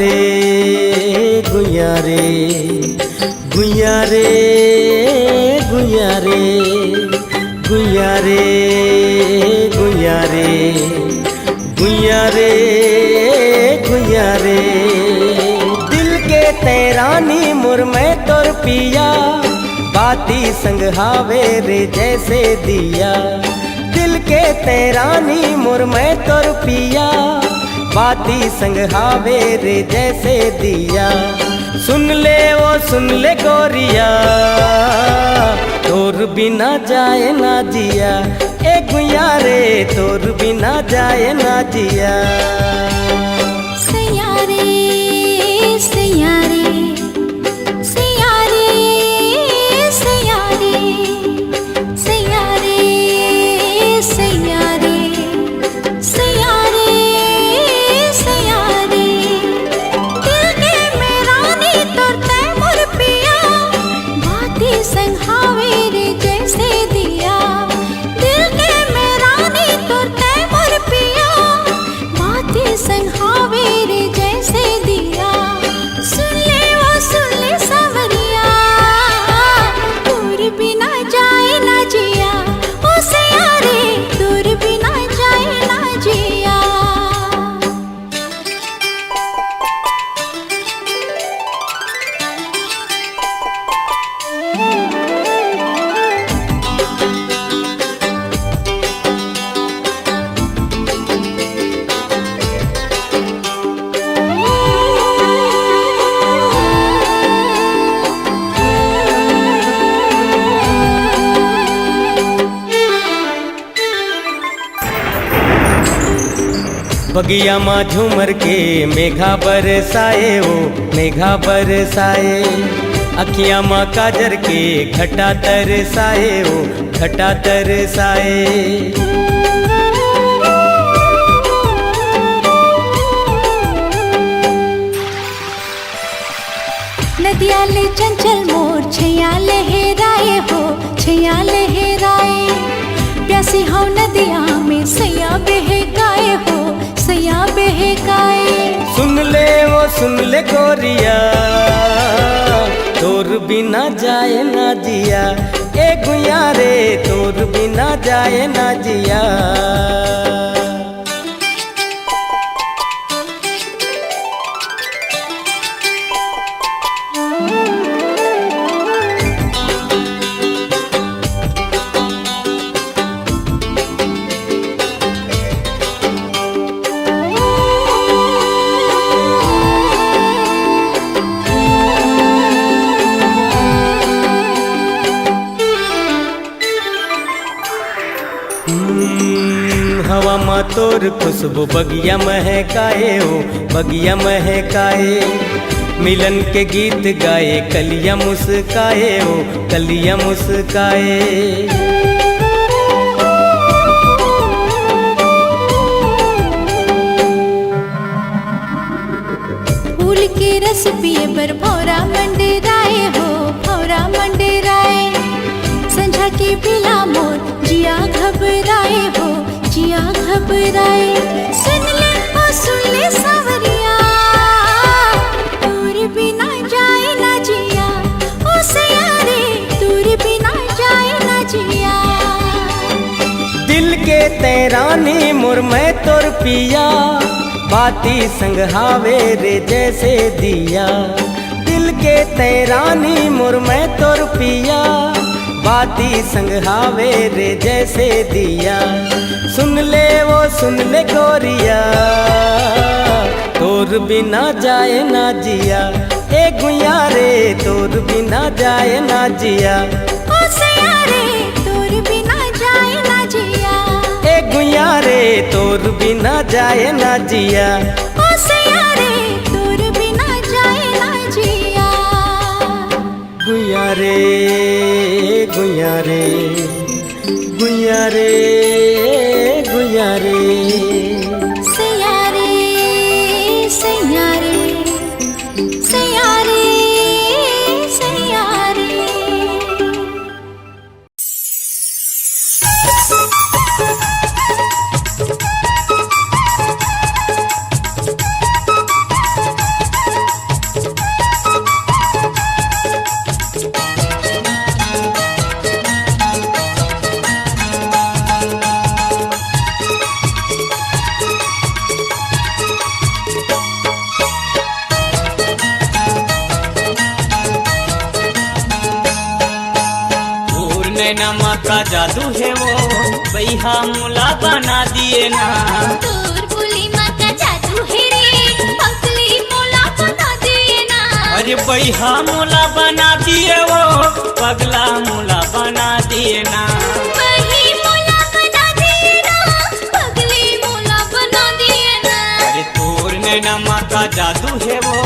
रे गुइया रे गुइया रे गुइया रे गुइया रे गुइया रे गुइया रे गुइया रे दिल के तैरानी मुर में तोर पिया बाती संग हावे रे जैसे दिया दिल के तैरानी मुर में तोर पिया बाती संग हावे रे जैसे दिया सुन ले गोरिया तोर बिना जाए ना जिया ए गुइया रे तोर बिना जाए ना जिया सैया रे सैया रे सैया रे सैया रे सैया रे सैया रे सैया रे सैया रे दिल के मेरा नी तोर तै मोर पिया बाती संग हावे रे जैसे दिया दिल के मेरा नी तोर तै मोर पिया बाती संग हावे रे जैसे दिया सुन ले सावरिया तोर बिना जाए ना जिया ओ सैया रे तोर बिना जाए ना जिया बगिया माँ झूमर के मेघा बरसाए ओ मेघा बरसाए अखियाँ माँ काजर के घटा तरसाए ओ घटा तरसाए नदिया ले चंचल मोर छैया लहराए हो छैया लहराए प्यासी हो नदिया में सैया बहकाए हो सैया बहकाए सुन ले गोरिया तोर बिना जाए ना जिया ए गुइया रे तोर बिना जाए ना जिया हवा माँ तोर खुशबू बगिया महकाए हो बगिया महकाए मिलन के गीत गाए कलिया मुस्काए हो कलिया मुस्काए फूल के रस पिए पर भौरा मंडराए हो भौरा मंडराए संझा के पिला मोर जिया घबराए हो जिया घबराए सुन ले सावरिया तोर बिना जाए ना जिया ओ सैया रे तोर बिना जाए ना जिया दिल के तैरानी मुर में तोर पिया बाती संग हावे रे जैसे दिया दिल के तैरानी मुर में तोर पिया बाती संग हावे रे जैसे दिया सुन ले गोरिया तोर बिना जाए ना जिया ए गुइया रे तोर बिना जाए ना जिया ओ सैया रे तोर बिना जाए ना जिया ए गुइया रे तोर बिना जाए ना जिया ओ सैया रे तोर बिना जाए ना जिया गुइया रे गुइया रे गुइया रे गुइया रे सैया रे सैया रे सैया रे सैया रे नैना का जादू है वो बैहा मोला बना दिए ना। तोर बोली माँ का जादू है रे पगली मोला बना दिए ना। अरे बैहा मोला बना दिए वो पगला मोला बना दिए ना। वही मोला बना दिए ना पगली मोला बना दिए ना। अरे तोर नैना का जादू है वो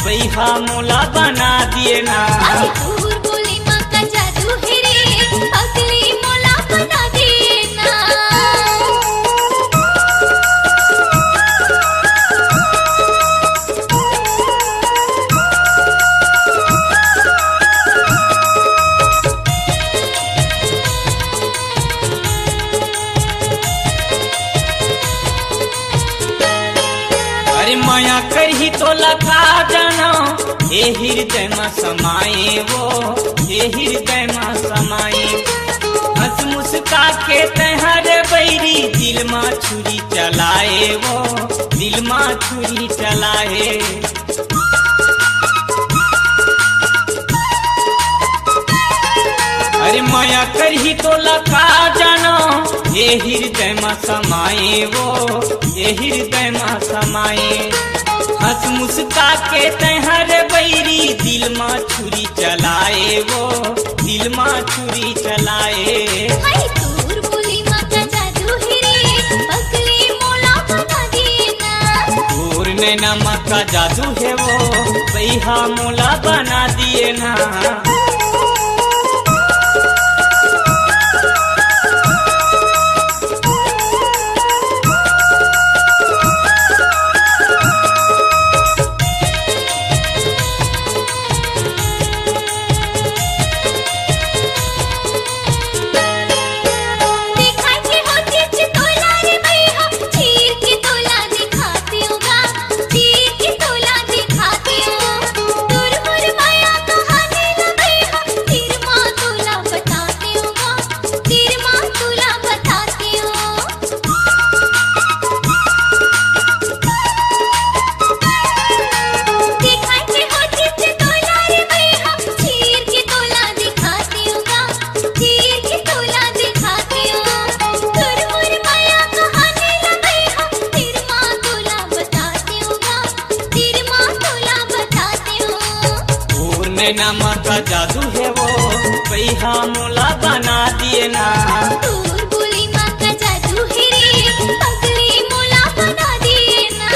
बैहा मोला बना दिए ना। अरे तोर बोली माँ का जादू है रे पगली मोला बना दिए ना। अरे माया करही तो लखा जाना हे हृदय में समाये वो हे हृदय में समाये। हंस मुस्का के तहर बैरी दिल में छुरी चलाए वो दिल में छुरी चलाए। अरे माया करही तो लखा जाना ये हृदय में समाये वो ये हृदय में समाये। हंस मुस्का के तहर बैरी दिल में छुरी चलाए वो दिल में छुरी चलाए। हाय तोर बोली माँ का जादू है रे पगली मोला बना दिए ना। तोर नैना का जादू है वो बैहा मोला बना दिए ना। नैना का जादू है वो बैहा मोला बना दिए ना। तोर बोली माँ का जादू है रे पगली मोला बना दिए ना।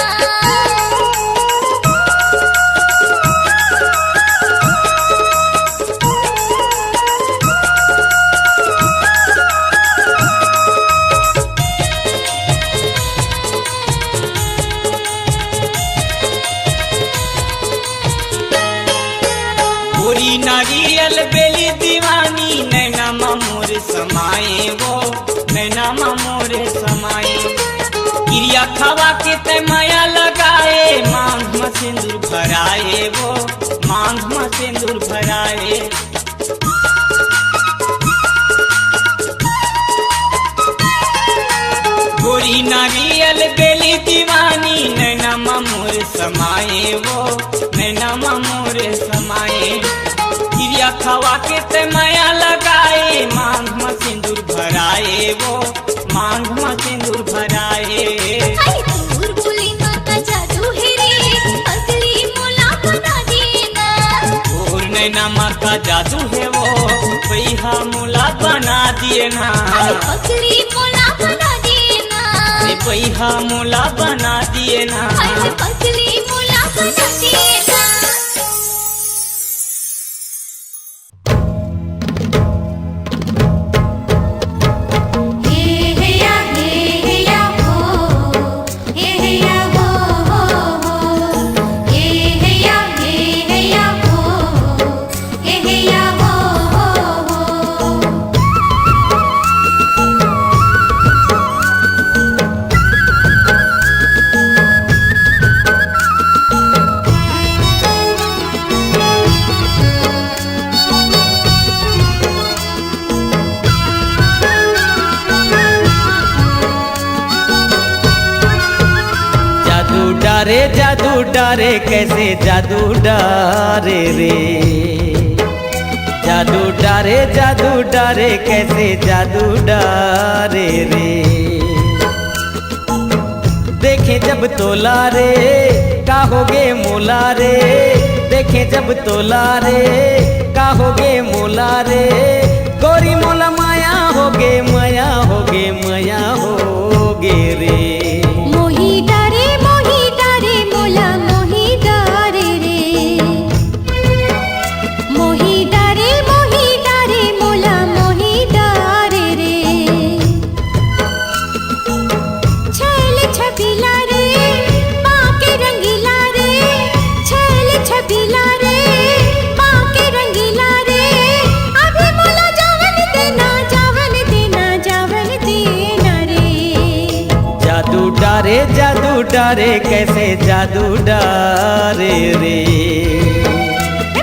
गोरी नारियल बेली दीवानी नैना मोर समाये वो नैना मोर समाये। क्रिया खवा के ते माया लगाए मांग में सिंदूर भराए वो मांग में सिंदूर भराए। गोरी नारियल बेली दीवानी नैना मोर समाये वो नैना मोर समाये। क्रिया खवा के ते माया लगाए मांग में सिंदूर भराए वो मांग में सिंदूर भराए। हाय तोर बोली माँ का जादू है रे पगली मोला बना दिए ना। तोर नैना का जादू है वो बैहा मोला बना दिए ना। हाय पगली मोला बना दिए ना। बैहा मोला बना दिए ना। हाय पगली मोला बना दिए ना। जादू डारे कैसे जादू डारे रे जादू डारे कैसे जादू डारे रे। देखे जब तोला रे का होगे मोला रे, देखे जब तोला रे का होगे मोला रे। गोरी मोला माया होगे माया होगे माया होगे रे। मोही डारे मोला मोही डारे रे। मोही डारे मोला मोही डारे रे। छैल छबीला रे बाके रंगीला रे। छैल छबीला रे बाके रंगीला रे। अभी मोला जावन देना जावन देना जावन देना रे। जादू डारे कैसे जादू डारे रे।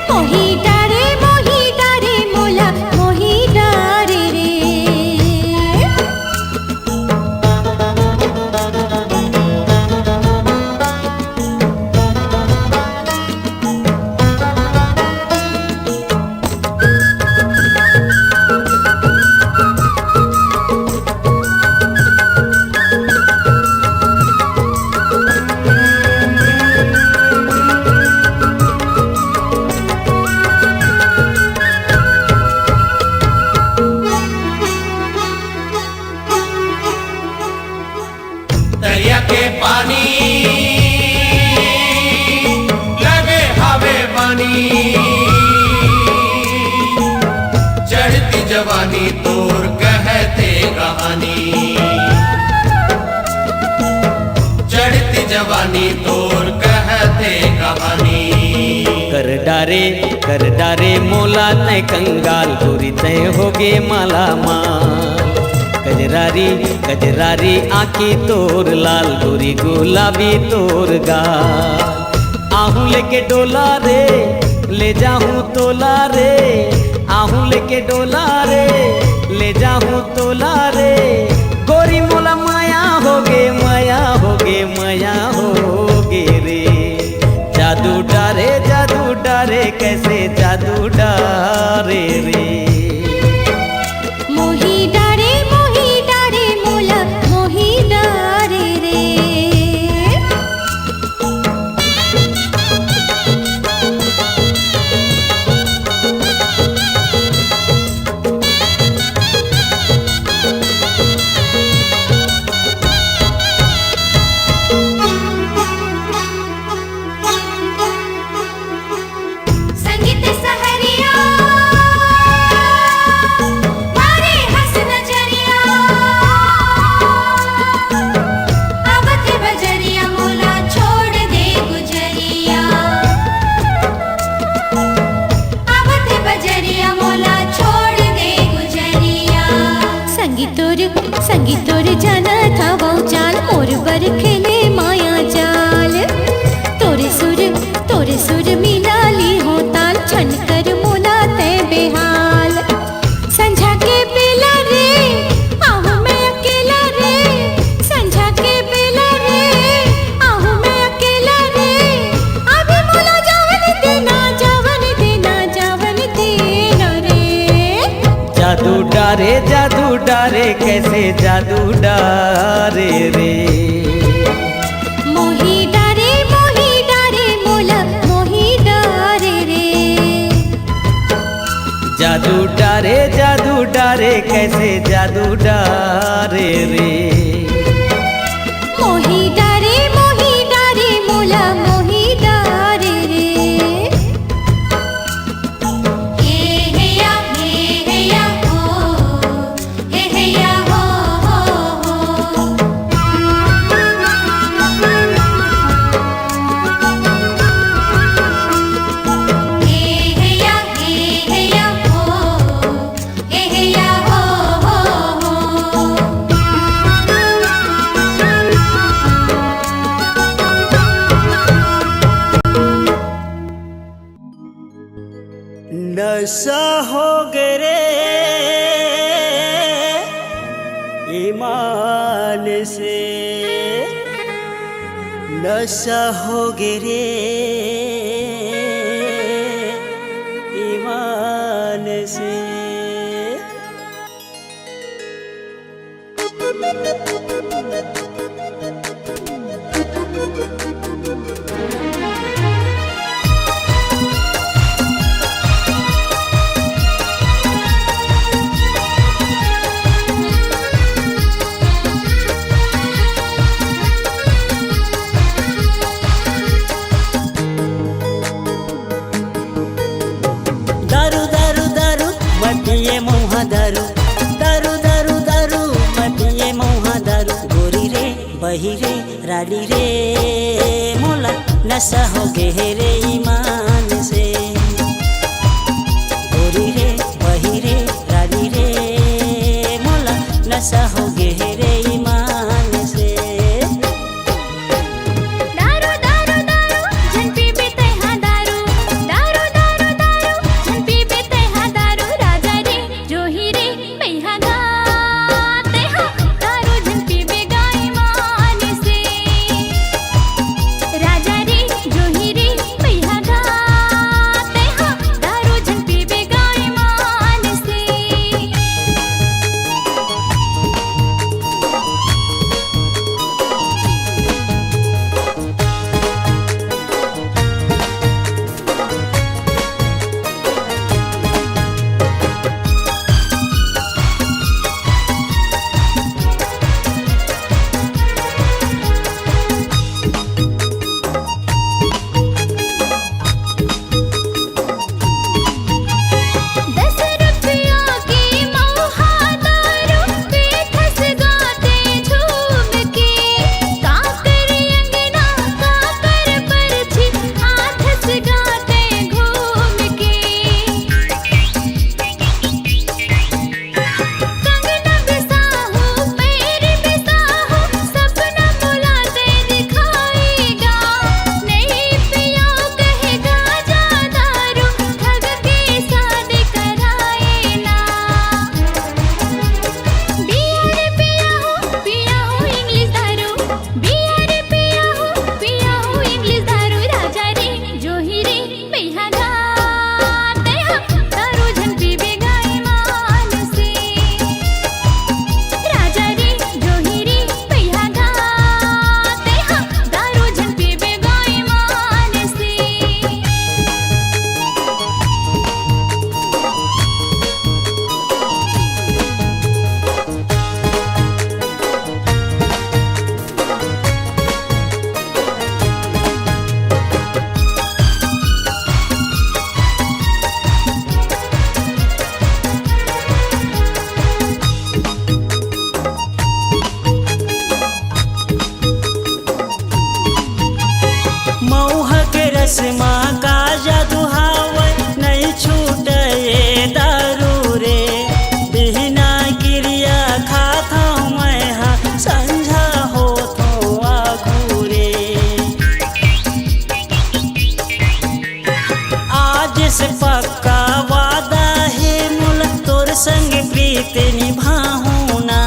मोही डारे मोला मोही डारे रे। दरिया के पानी लगे हवे पानी। चढ़ती जवानी तोर कहते कहानी। चढ़ती जवानी तोर कहते कहानी। कर डारे मोला तय कंगाल गोरी तय होगे माला माल। कजरारी आँखी तोर लाल गोरी गुलाबी तोर गाल। आहूँ लेके डोला रे ले जाहूँ तोला रे। आहूँ लेके डोला रे ले जाहूँ तोला रे। गोरी मोला माया होगे माया होगे माया होगे रे। जादू डारे कैसे जादू डारे रे। मोही डारे मोला मोही डारे रे। संगीत सहरिया मारे हंस नजरिया। आवत बजरिया मोला छोड़ दे गुजरिया। आवत बजरिया मोला छोड़ दे गुजरिया। संगीतोर जाना था वो चाल मोर बर खेले माया जाल। तोरे सुर मिलाली हो ताल छन कर मोला ते बेहाल। संझा के बेला रे आहूँ मैं अकेला रे। संझा के बेला रे आहूँ मैं अकेला रे। अभी मोला जावन देना जावन देना जावन देना रे। जादू डारे कैसे जादू डारे रे। मोही डारे मोला मोही डारे रे। जादू डारे कैसे जादू डारे रे। मोही डारे मोला मोही डारे रे। हे या हो हे या हो हो। हे या हो हे या हो हो। नशा हो गए रे ईमान से। नशा हो गए रे ईमान से। दारू दारू दारू मटिए मौहा दारू, दारू दारू दारू मटिए मौहा दारू। गोरी रे बही रे रानी रे मोला नशा हो गे रे ईमान से। गोरी रे बही रे रानी रे मोला नशा हो गे रे ईमान से। दारू दारू दारू जन पीबे तैहा दारू, दारू दारू दारू जन पीबे तैहा दारू। राजा रे जोही रे पैहा गा तैहा दारू जन पीबे गाय मान से। राजा रे जोही रे पैहा गा तैहा दारू जन पीबे गाय मान से। दस रुपयों की मौहा दारू बेखस गाते झूम के। काकर अंगना काकर बरछी हाथस गाते घूम के। कंगना बिसाहू पैर बिसाहू सपना बुलाते दिखाएगा। नहीं पियो कहेगा जा दारू ठग के शादी कराए ना। पिया हो इंग्लिश दारू, पिया हो इंग्लिश दारू। राजा रे जोही रे पैहा गा तैहा दारू जन पीबे गाय मान से। राजा रे जोही रे पैहा गा तैहा दारू जन पीबे गाय मान से। मौहा के रस्मा का जादू हावै नहीं छूटे दारू रे। बिना क्रिया खाता मैं हाँ संझा हो तो आगू रे। आज से पक्का वादा है मुल तोर संग प्रीत निभाऊं ना।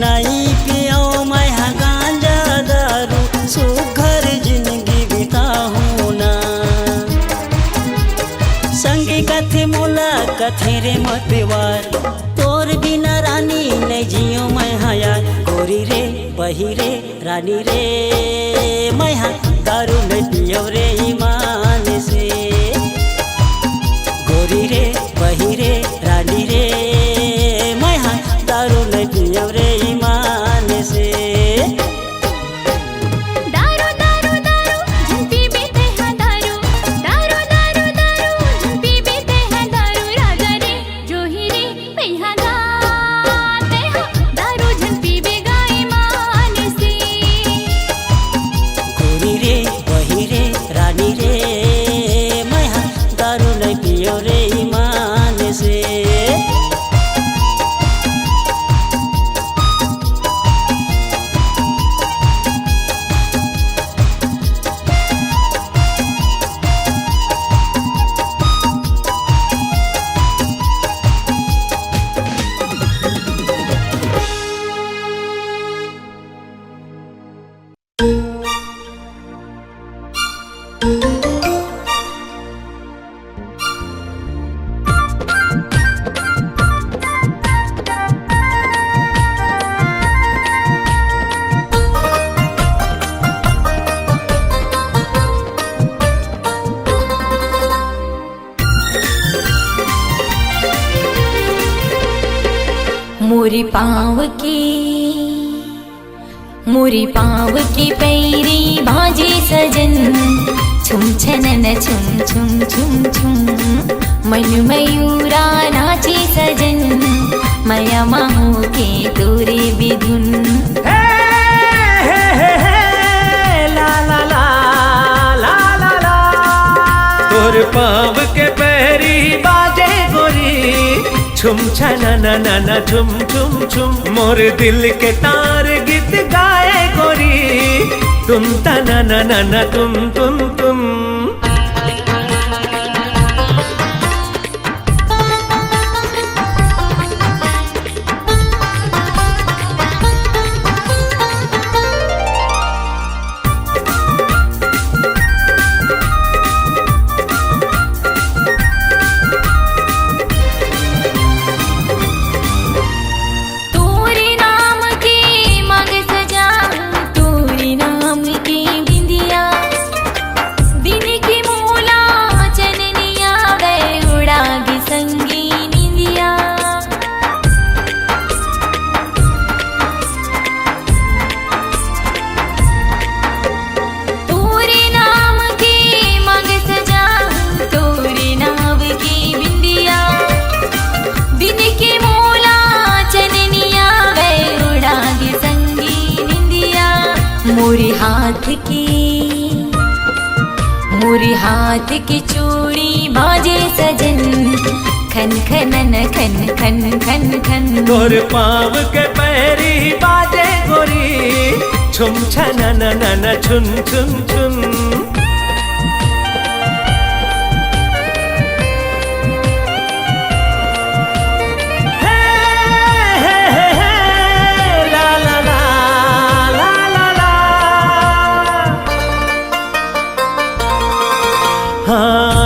नहीं पियो मैं हाँ गांजा दारू सुघर जिंदगी बिताऊं ना। संगी कथे मोला कथे रे मतवार तोर बिना रानी नहीं जियो मैं हाँ यार। गोरी रे बही रे रानी रे मैं हाँ दारू नहीं पियो रे ईमान से। गोरी रे बही रे रानी रे मैं हाँ दारू नहीं पियो रे ईमान से। दारू दारू दारू जन पीबे तैहा दारू, दारू दारू दारू जन पीबे तैहा दारू। राजा रे जोही रे पैहा गा तैहा दारू जन पीबे गाय मान से। गोरी रे बही रे रानी रे मैं हाँ दारू नहीं पियो रे ईमान से। मोरी पाँव की पैरी बाजे सजन छुम छनन छुम छुम छुम छुम मन मयूरा नाचे सजन मया माहू के तोरे बिधुन ला ला ला ला ला ला तोर पाँव के पैरी बाजे गोरी छुम छनन छुम छुम छुम मोर दिल के तार गीत गाए गोरी तुम तना तुम तुम तुम मोरी हाथ की चूड़ी बाजे सजन खन खनन खन खन खन खन तोर पाँव के पैरी बाजे गोरी छुम छनन छुन छुन छुन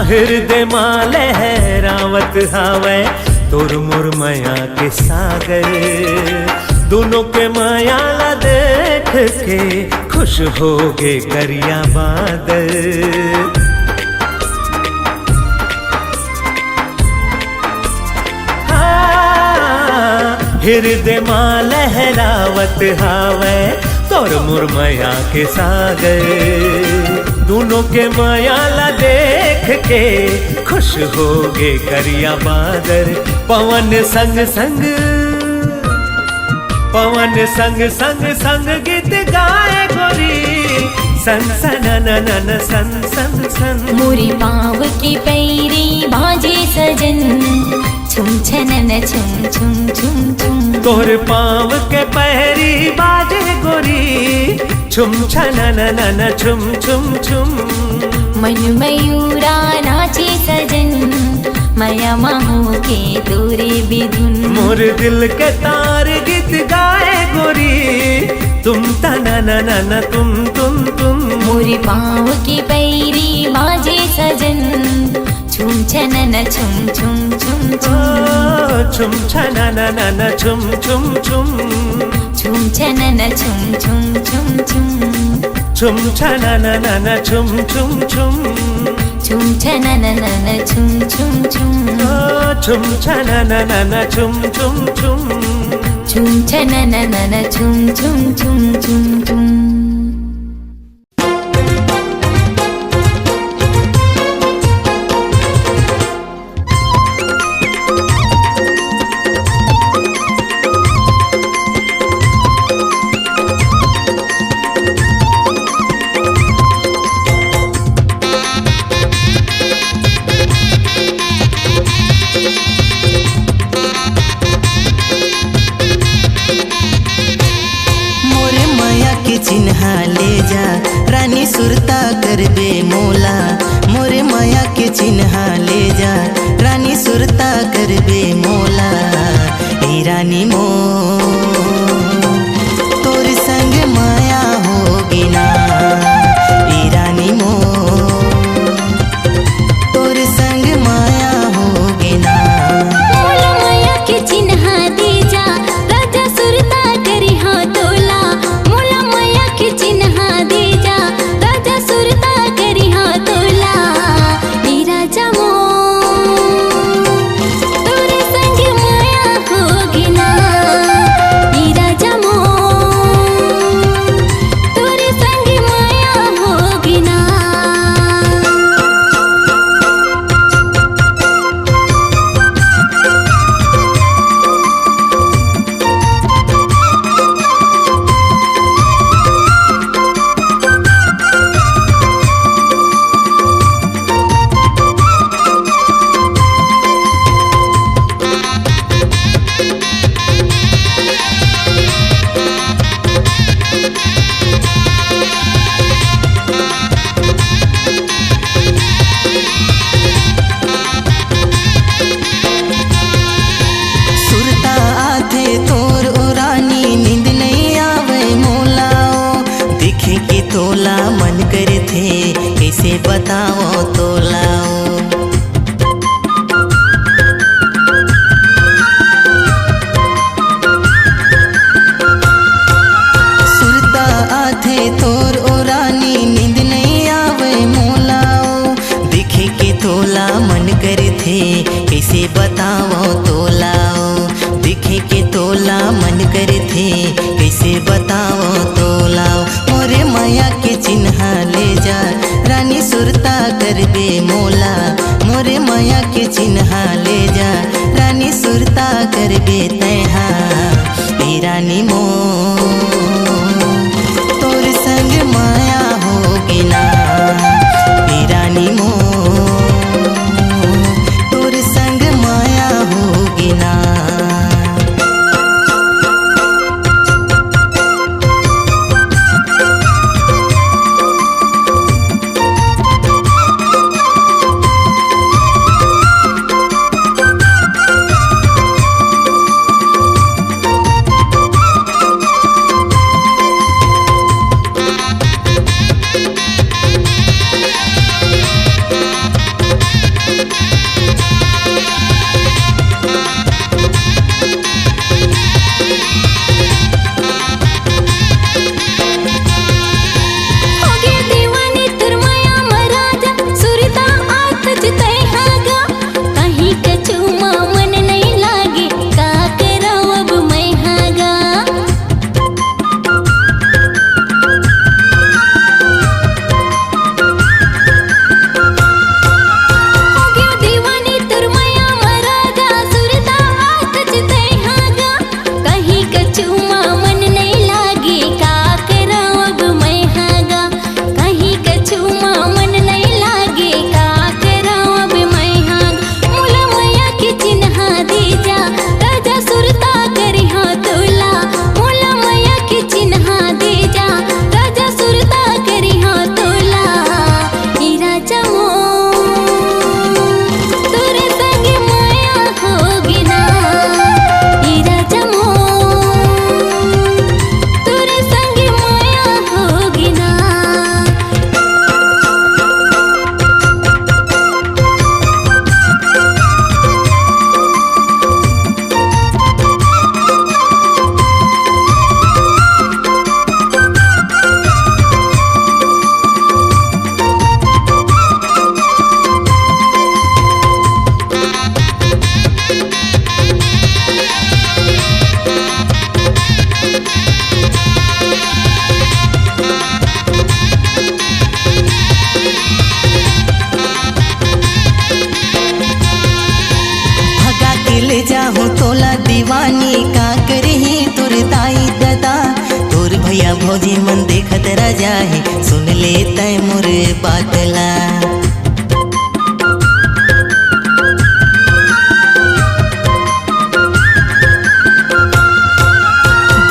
हृदय माँ लहरावत हावे तोर मोर माया के सागर दोनों के माया ला देख के खुश हो गे करिया बादल हृदय माँ लहरावत हावे तोर मोर माया के सागर दोनों के माया ला देख के खुश हो गे करिया बादर पवन संग संग संग गीत गाए गोरी सन सन सन सन सन मोरी पाँव की पैरी बाजे सजन छुम छनन छुम छुम छुम छुम तोर पाँव के पैरी बाजे गोरी छुम छनन छुम छुम छुम मन मयूरा नाचे सजन मया माहू के तोरे बिधुन मोर दिल के तार गीत गाए गोरी तुम तना तुम तुम तुम मोरी पाँव की पैरी बाजे सजन छुम छनन छुम छुम छुम छुम छुम छनन छुम छुम छुम छुम छनन छुम छुम छुम छुम छुम छनन छुम छुम छुम छुम छनन छुम छुम छुम छुम छनन छुम छुम छुम छुम छनन छुम छुम छुम छुम छुम बताओ तोलाओ। सुरता आथे तोर ओ रानी नींद नहीं आवे मोलाओ। दिखे के तोला मन करे थे कैसे बताओ तोलाओ। दिखे के तोला मन करे थे कैसे बताओ तोलाओ। मोरे माया के चिन्ह ले जा रानी सुरता करबे मोला। मोरे माया के चिन्ह ले जा रानी सुरता करबे तैहा। ए रानी मो तोर संग माया होगी ना। ए रानी मो तोर संग माया होगी ना। जाहूँ तोला दीवानी का करही तोर दाई ददा। तोर भैया भौजी मन देखत रह जाहे सुन ले तय मोर बातला।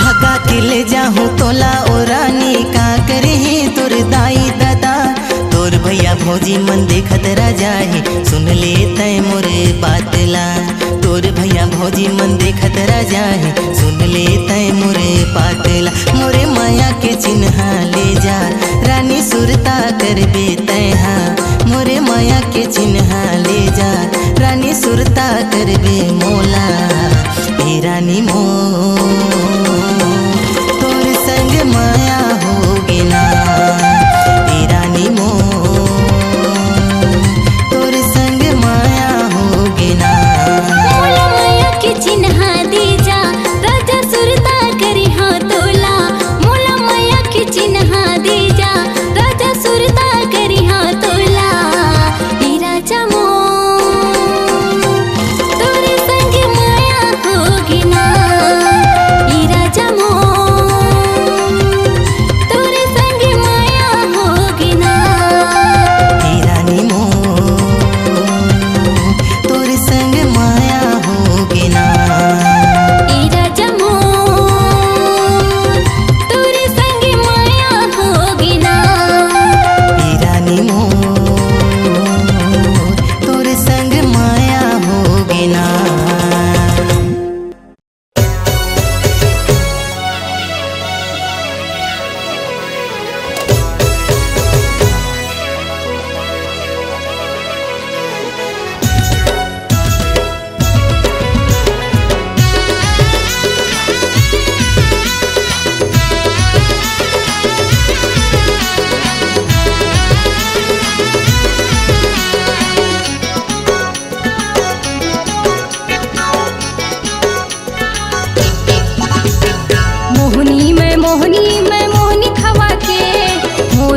भगा के ले जाहूँ तोला ओ रानी का करही तोर दाई ददा। तोर भैया भौजी मन देखत रह जाहे सुन ले तय मोर बातला। तोर भैया भौजी मन देखत रह जाहे सुन ले तय मोरे पातला। मोरे माया के चिन्ह ले जा रानी सुरता करबे तैहा। मोरे माया के चिन्ह ले जा रानी सुरता करबे मोला। ए रानी मो तोर संग माया होगी ना। ए रानी मो तोर संग माया होगी ना। चिन्ह दी जा राजा सुरता करी हाँ तोला। मोला माया के चिन्ह दी जा राजा सुरता करी हाँ तोला। ई राजा मो तोरे संग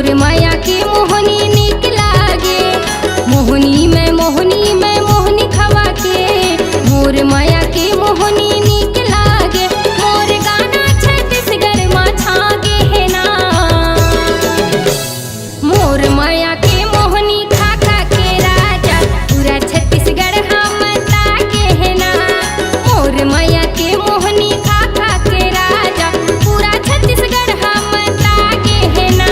मोर माया के मोहनी नीक लागे मोहनी में मोहनी खवा के मोर माया के मोहनी नीक लागे मोर गाना छत्तीसगढ़ में छागे है ना मोर माया के मोहनी खा खा के राजा पूरा छत्तीसगढ़ हम ताके है ना मोर माया के मोहनी खा खा के राजा पूरा छत्तीसगढ़ हम ताके है ना।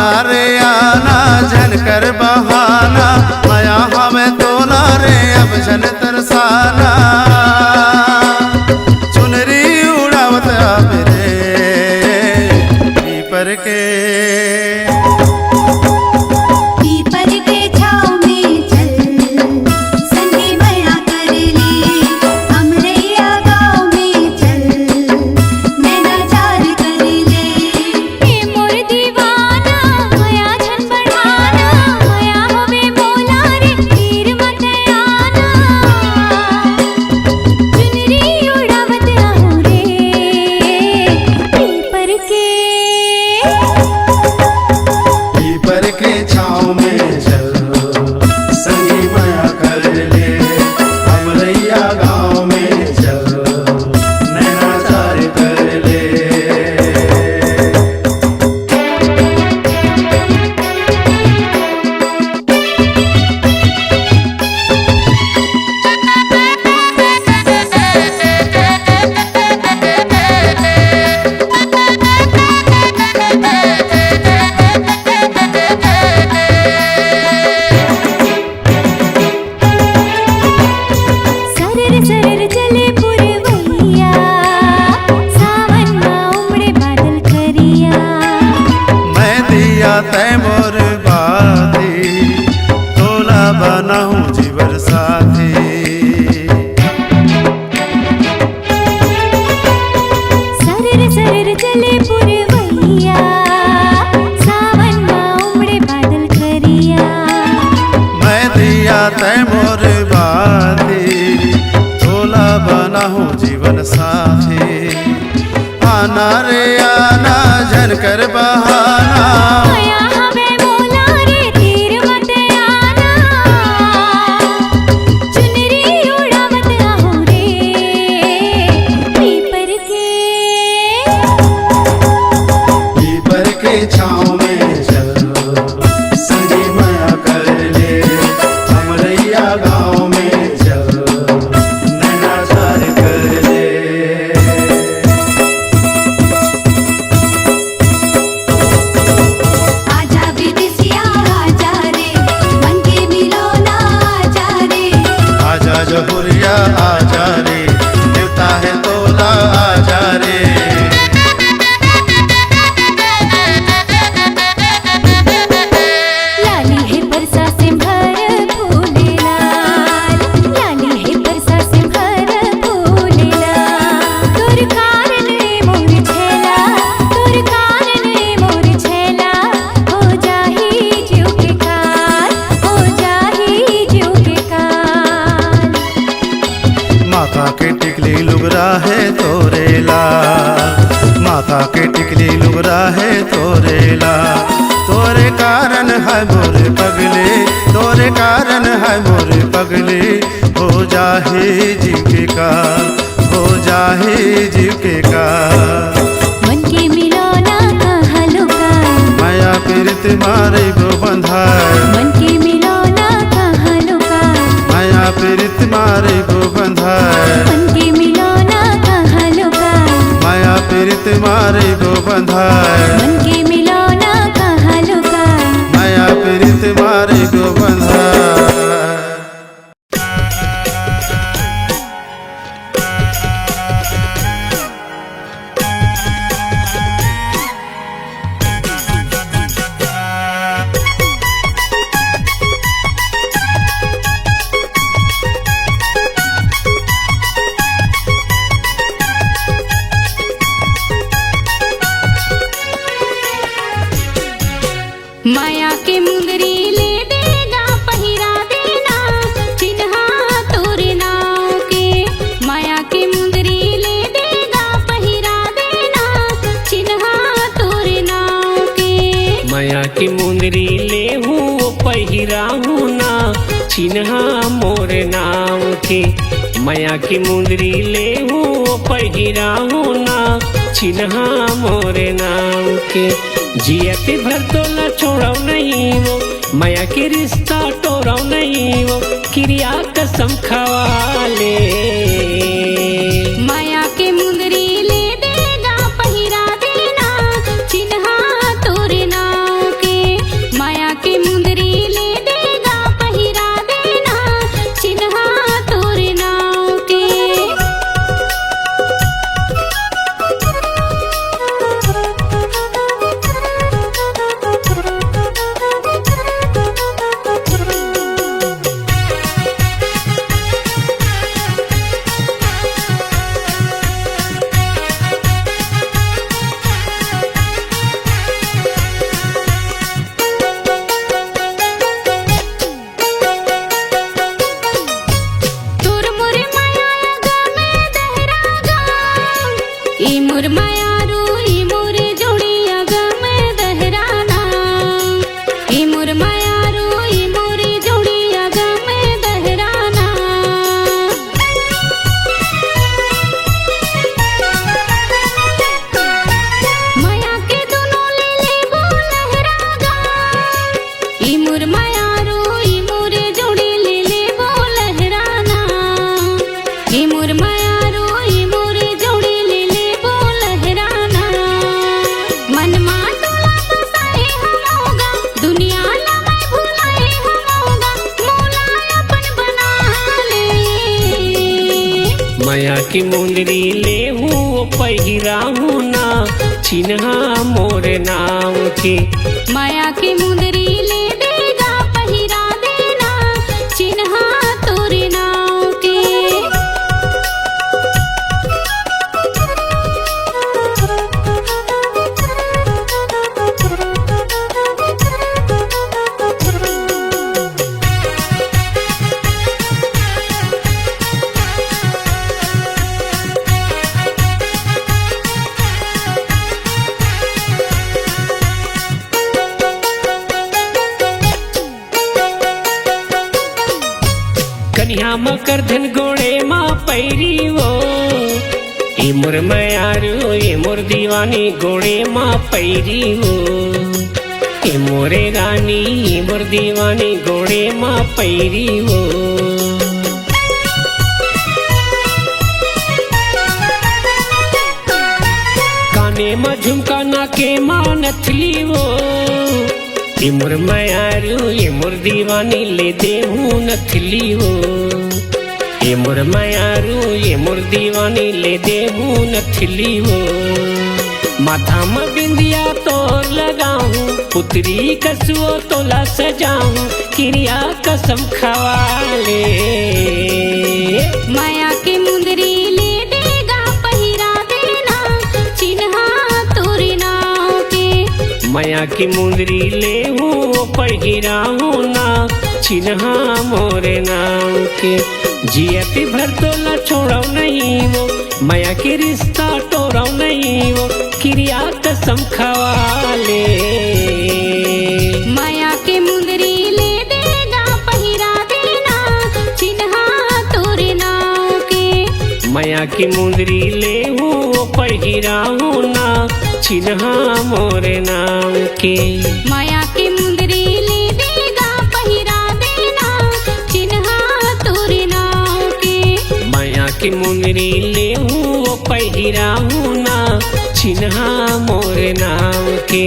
आना रे आना झन कर बहाना माया हमें तोला रे अब झन तरसाना चुनरी उड़ावत अब रे पीपर के पीपर के छाँव में चल संगी मैया कर ले अमरैया गाँव में चल नैना चार कर ले हे मोर दीवाना माया झन बढ़ाना माया होवे मोला रे तीर मत आना चुनरी उड़ावत आहू रे पीपर के पीपर के छाँव में चल संगी माया कर ले अमरैया गाँव में चल नैना चार कर ले सरर सरर चले पुरवैया सावन माँ उमड़े बादल करिया मैं दिया तय मोर बाती तोला बनाऊं जीवर साथी सरर सरर चले पुरवैया सावन माँ उमड़े बादल करिया मैं दिया तय मोर बाती तोला बनाऊं जीवन साथी आना रे आना झन कर बहाना माया हमें मोला रे तीर मत आना चुनरी उड़ावत आहू रे पीपर के पीपर के छाँव में चल संगी माया कर ले अमरैया गाँव में चल नैना चार कर ले आजा विदेशिया आजा रे मन के मिलो ना आजा रे आजा जहुरिया आजा रे देवता है तोला आजा रे लाली है परसा से भर फूले लाल लाली है परसा से भर फूले लाल तोर कारण रे मोर छेला तोर कारण रे मोर छेला हो जाही जीव के काल हो जाही जीव के काल माथा के टिकली लुगरा है तोरेला माथा के टिकली लुगरा है तोरेला तोरे कारण है मोर पगले तोरे कारण है मोर पगले हो जाहे जीव के का हो जाहे जीव के का मन के मिलो ना कहाँ लुकाए माया पीरित मारे गो बंधाए मन के मिलो ना कहाँ लुकाए माया पीरित मारे गो बंधाए मन के मिलो ना कहाँ लुकाए माया पीरित मारे गो बंधाए मन के मिलो ना कहाँ लुकाए माया पीरित मारे गो बंधाए माया के मुंदरी ले देगा पहिरा देना चिन्हा तोरे नाव के माया के मुंदरी ले देगा पहिरा देना चिन्हा तोरे नाव के माया की मुंदरी ले हूँ पहिरा हूँ ना चिन्हा मोर नाम के माया की मुंदरी ले हूँ पहिरा हूँ ना चिन्हा मोर नाम के जियते भर तो न छोड़ो नहीं वो माया के रिश्ता तोड़ो नहीं वो क्रिया कसम खवा ले माया के मुंदरी ले देगा पहिरा देना चिन्हा तोरे नाव के की मुंदरी ले हूँ पहिरा हूँ ना चिन्हा मोर नाम के। माया की मुंदरी ले देगा पहिरा देना चिन्हा तोरे नाव के। कन्या मकर धन गोड़े माँ पैरी वो ए मोर मयारू ए मोर दीवानी गोड़े माँ पैरी वो ए मोरे रानी ए मोर दीवानी गोड़े माँ पैरी वो। काने में झुमका नाके माँ नथली वो ए मोर मयारू ए मोर दीवानी ले दे हूँ नथली वो। ए मोर मयारू ए मोर दीवानी ले दे हूँ नथली वो। माथा में बिंदिया तोर लगाऊं पुतरी कसुओ तोला सजाऊं क्रिया कसम खवाले। माया की मुंदरी ले देगा पहिरा देना चिन्हा तोरे नाव के। माया की मुंदरी ले हूँ पहिरा हूँ ना चिन्हा मोरे नाम के। जियती भर तोला छोड़ो नहीं वो माया के रिश्ता तोड़ो नहीं वो क्रिया कसम खवाले। माया की मुंदरी ले देगा पहिरा देना चिन्हा तोरे नाव के। माया की मुंदरी ले हूँ पहिरा हूँ ना चिन्हा मोरे नाम के। माया की मुंदरी ले देगा पहिरा देना चिन्हा तोरे नाव के। माया की मुंदरी ले हूँ पहिरा हूँ ना चिन्हा मोरे नाम के।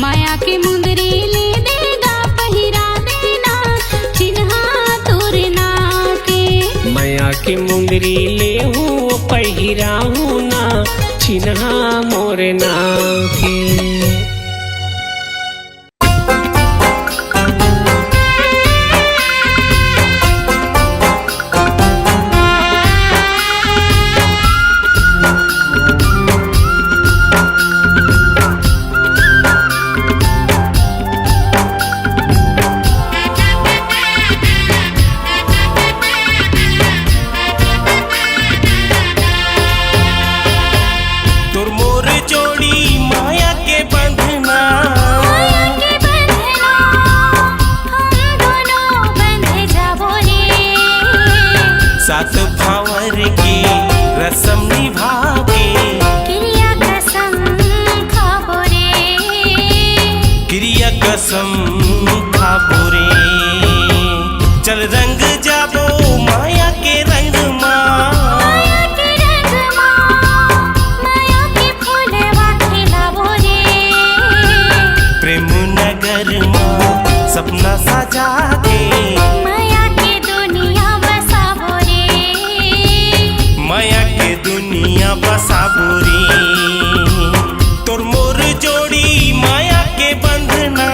माया की मुंदरी ले देगा पहिरा देना चिन्हा तोरे नाव के। माया की मुंदरी ले हूँ पहिरा हूँ ना चिन्हा मोरे नाम के। सात भावर की रसम निभा के क्रिया कसम खाबो रे। क्रिया कसम खाबो रे। चल रंग जाबो माया के रंग माया के रंग माया के फूलवा खिलाबो रे। प्रेम नगर माँ सपना सजा के माया के दुनिया बसाबो रे। माया के दुनिया बसाबो रे। तोर मोर जोड़ी माया के बंधना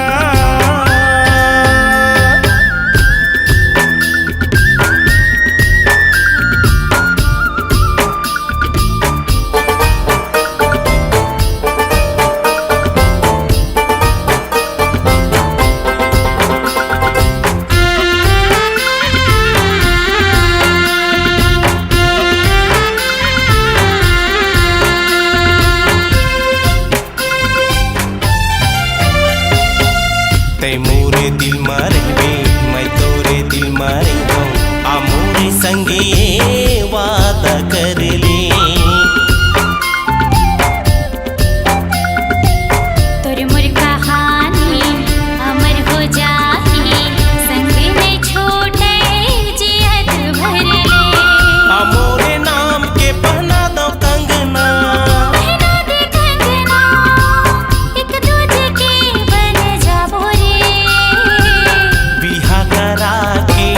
तै मोरे दिल में रहबे मैं तोरे दिल में रहूं आ मोरे संगे वादा कर ले। तोर मोर कहानी अमर हो जाही संग में छोटे जियत भर ले। आ मोरे नाम के पहना दो कंगना पहना दे कंगना एक दूजे के बन जाबो रे। बिहा करा के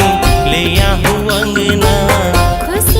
ले आहूं अंगना खुश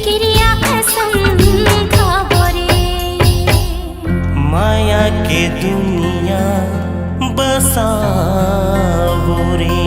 क्रिया कसम खाबो रे माया के दुनिया बसावो रे